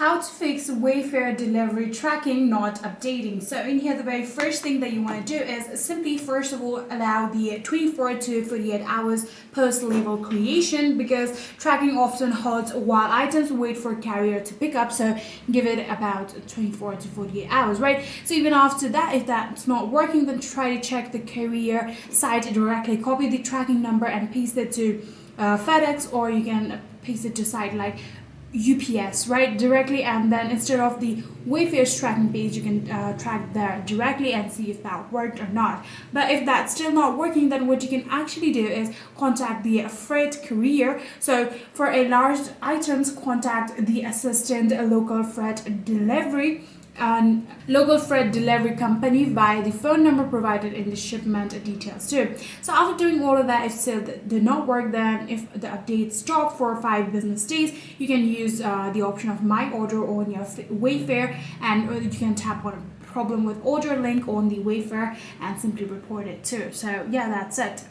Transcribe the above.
How to fix Wayfair delivery tracking not updating. So in here, the very first thing that you want to do is simply first of all allow the 24 to 48 hours post label creation, because tracking often halts while items wait for carrier to pick up. So give it about 24 to 48 hours, right? So even after that, if that's not working, then try to check the carrier site directly, copy the tracking number and paste it to FedEx, or you can paste it to site like UPS, right, directly, and then instead of the Wayfair's tracking page, you can track there directly and see if that worked or not. But if that's still not working, then what you can actually do is contact the freight courier. So for a large items, contact the assistant local freight delivery and local freight delivery company via the phone number provided in the shipment details too. So after doing all of that, if still did not work, then if the update stopped for 5 business days, you can use the option of my order on your Wayfair, and you can tap on a problem with order link on the Wayfair and simply report it too. So yeah, that's it.